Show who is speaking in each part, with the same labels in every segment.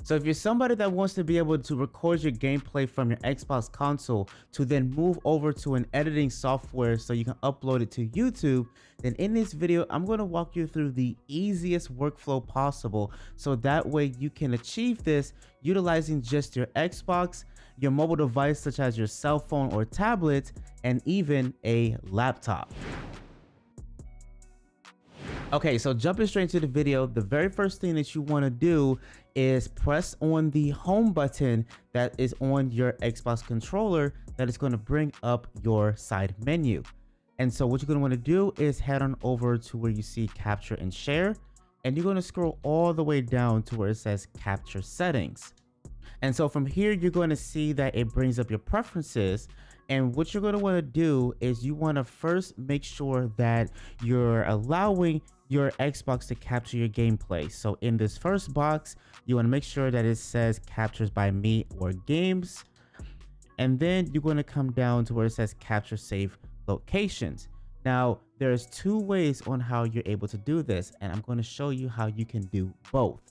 Speaker 1: So if you're somebody that wants to be able to record your gameplay from your Xbox console to then move over to an editing software so you can upload it to YouTube, then in this video, I'm going to walk you through the easiest workflow possible. So that way you can achieve this utilizing just your Xbox, your mobile device such as your cell phone or tablet, and even a laptop. Okay, so jumping straight into the video, the very first thing that you want to do is press on the home button that is on your Xbox controller that is going to bring up your side menu. And so what you're going to want to do is head on over to where you see capture and share, and you're going to scroll all the way down to where it says capture settings. And so from here, you're going to see that it brings up your preferences. And what you're going to want to do is you want to first make sure that you're allowing your Xbox to capture your gameplay. So in this first box, you want to make sure that it says captures by me or games. And then you're going to come down to where it says capture save locations. Now, there's two ways on how you're able to do this, and I'm going to show you how you can do both.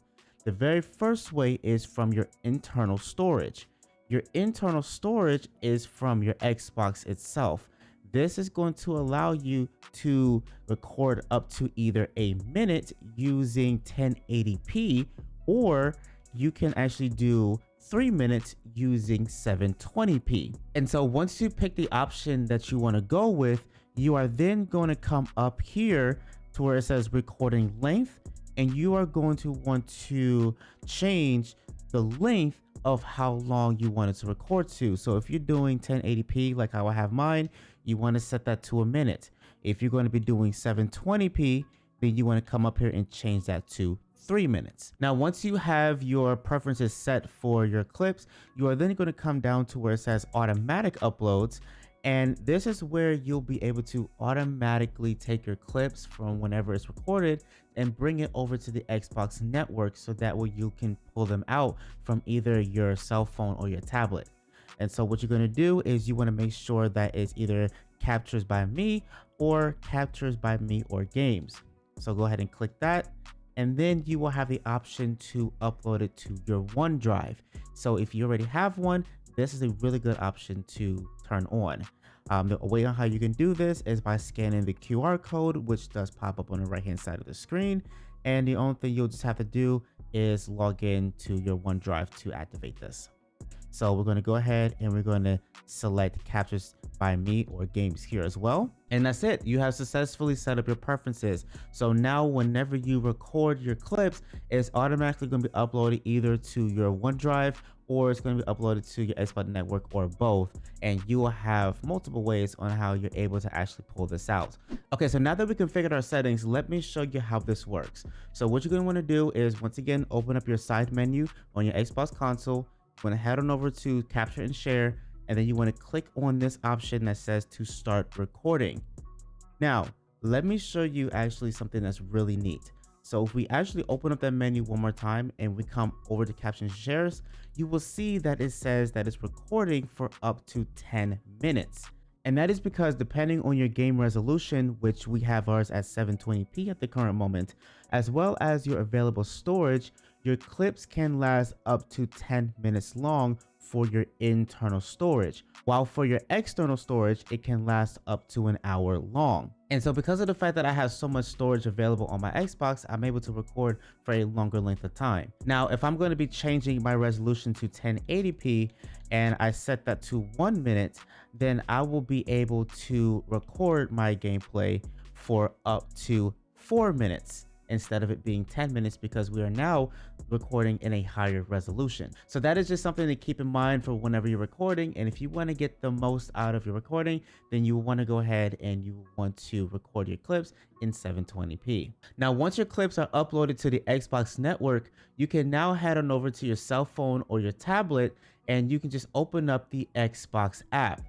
Speaker 1: The very first way is from your internal storage. Your internal storage is from your Xbox itself. This is going to allow you to record up to either a minute using 1080p, or you can actually do 3 minutes using 720p. And so once you pick the option that you want to go with, you are then going to come up here to where it says recording length, and you are going to want to change the length of how long you want it to record to. So if you're doing 1080p like how I have mine, you want to set that to a minute. If you're going to be doing 720p, then you want to come up here and change that to 3 minutes. Now, once you have your preferences set for your clips, you are then going to come down to where it says automatic uploads. And this is where you'll be able to automatically take your clips from whenever it's recorded and bring it over to the Xbox network, so that way you can pull them out from either your cell phone or your tablet. And so what you're going to do is you want to make sure that it's either captures by me or games. So go ahead and click that. And then you will have the option to upload it to your OneDrive. So if you already have one, this is a really good option to turn on. The way on how you can do this is by scanning the QR code, which does pop up on the right hand side of the screen. And the only thing you'll just have to do is log in to your OneDrive to activate this. So we're going to go ahead and we're going to select captures by me or games here as well. And that's it. You have successfully set up your preferences. So now whenever you record your clips, it's automatically going to be uploaded either to your OneDrive or it's going to be uploaded to your Xbox network, or both. And you will have multiple ways on how you're able to actually pull this out. Okay, so now that we configured our settings, let me show you how this works. So what you're going to want to do is, once again, open up your side menu on your Xbox console. You want to head on over to capture and share, and then you want to click on this option that says to start recording. Now, let me show you actually something that's really neat. So if we actually open up that menu one more time and we come over to caption shares, you will see that it says that it's recording for up to 10 minutes. And that is because depending on your game resolution, which we have ours at 720p at the current moment, as well as your available storage, your clips can last up to 10 minutes long for your internal storage, while for your external storage, it can last up to an hour long. And so because of the fact that I have so much storage available on my Xbox, I'm able to record for a longer length of time. Now, if I'm going to be changing my resolution to 1080p and I set that to 1 minute, then I will be able to record my gameplay for up to 4 minutes instead of it being 10 minutes, because we are now recording in a higher resolution. So that is just something to keep in mind for whenever you're recording. And if you want to get the most out of your recording, then you want to go ahead and you want to record your clips in 720p. Now, once your clips are uploaded to the Xbox network, you can now head on over to your cell phone or your tablet, and you can just open up the Xbox app.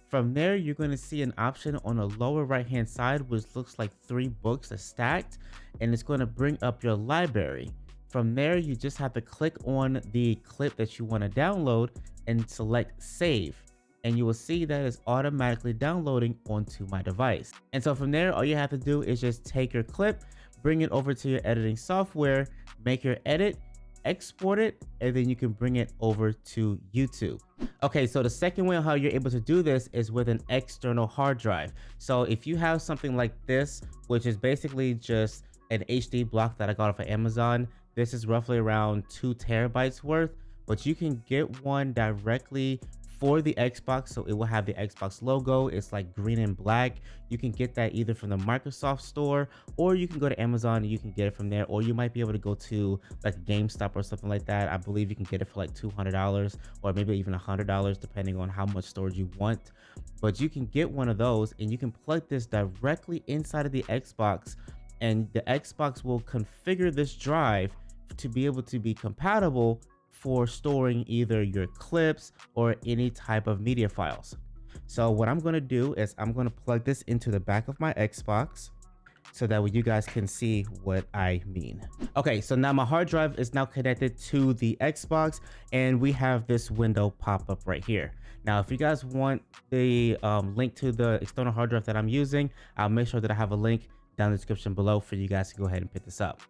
Speaker 1: From there, you're going to see an option on the lower right hand side, which looks like 3 books are stacked, and it's going to bring up your library. From there, you just have to click on the clip that you want to download and select save. And you will see that it's automatically downloading onto my device. And so from there, all you have to do is just take your clip, bring it over to your editing software, make your edit, export it, and then you can bring it over to YouTube. Okay, so the second way on how you're able to do this is with an external hard drive. So if you have something like this, which is basically just an HD block that I got off of Amazon, this is roughly around 2 terabytes worth, but you can get one directly for the Xbox. So it will have the Xbox logo. It's like green and black. You can get that either from the Microsoft store, or you can go to Amazon and you can get it from there, or you might be able to go to like GameStop or something like that. I believe you can get it for like $200 or maybe even $100 depending on how much storage you want. But you can get one of those and you can plug this directly inside of the Xbox, and the Xbox will configure this drive to be able to be compatible for storing either your clips or any type of media files. So what I'm going to do is I'm going to plug this into the back of my Xbox so that way you guys can see what I mean. Okay, so now my hard drive is now connected to the Xbox, and we have this window pop up right here. Now, if you guys want the link to the external hard drive that I'm using, I'll make sure that I have a link down in the description below for you guys to go ahead and pick this up.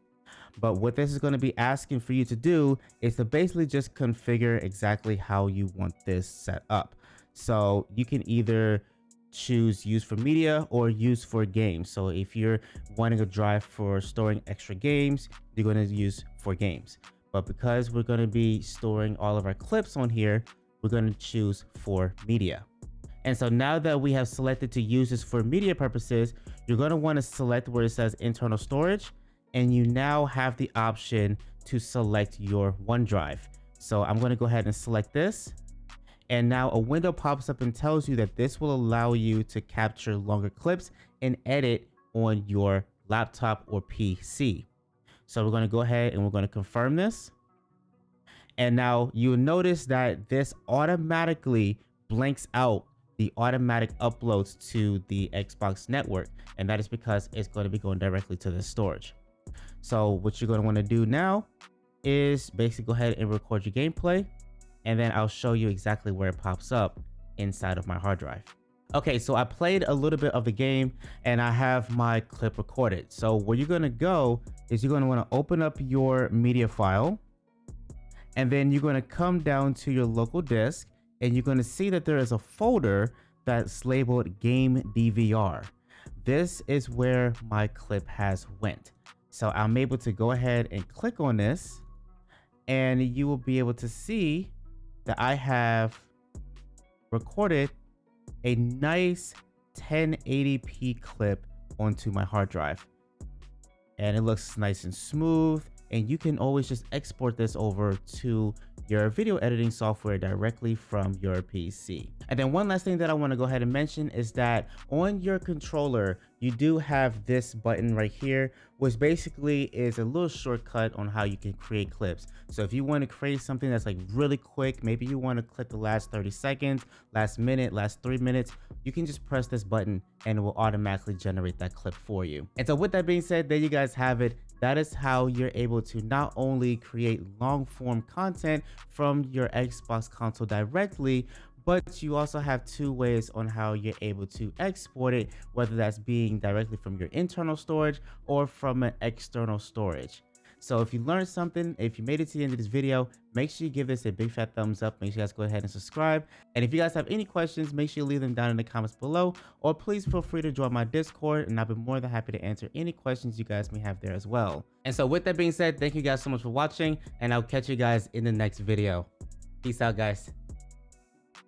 Speaker 1: But what this is going to be asking for you to do is to basically just configure exactly how you want this set up. So you can either choose use for media or use for games. So if you're wanting a drive for storing extra games, you're going to use for games. But because we're going to be storing all of our clips on here, we're going to choose for media. And so now that we have selected to use this for media purposes, you're going to want to select where it says internal storage, and you now have the option to select your OneDrive. So I'm going to go ahead and select this. And now a window pops up and tells you that this will allow you to capture longer clips and edit on your laptop or PC. So we're going to go ahead and we're going to confirm this. And now you'll notice that this automatically blanks out the automatic uploads to the Xbox network. And that is because it's going to be going directly to the storage. So what you're going to want to do now is basically go ahead and record your gameplay, and then I'll show you exactly where it pops up inside of my hard drive. Okay, so I played a little bit of the game and I have my clip recorded. So where you're going to go is you're going to want to open up your media file, and then you're going to come down to your local disk, and you're going to see that there is a folder that's labeled Game DVR. This is where my clip has went. So I'm able to go ahead and click on this, and you will be able to see that I have recorded a nice 1080p clip onto my hard drive. And it looks nice and smooth, and you can always just export this over to your video editing software directly from your PC. And then one last thing that I want to go ahead and mention is that on your controller, you do have this button right here, which basically is a little shortcut on how you can create clips. So if you want to create something that's like really quick, maybe you want to clip the last 30 seconds, last minute, last 3 minutes, you can just press this button and it will automatically generate that clip for you. And so with that being said, there you guys have it. That is how you're able to not only create long form content from your Xbox console directly, but you also have 2 ways on how you're able to export it, whether that's being directly from your internal storage or from an external storage. So if you learned something, if you made it to the end of this video, make sure you give this a big fat thumbs up. Make sure you guys go ahead and subscribe. And if you guys have any questions, make sure you leave them down in the comments below, or please feel free to join my Discord, and I'll be more than happy to answer any questions you guys may have there as well. And so with that being said, thank you guys so much for watching, and I'll catch you guys in the next video. Peace out, guys.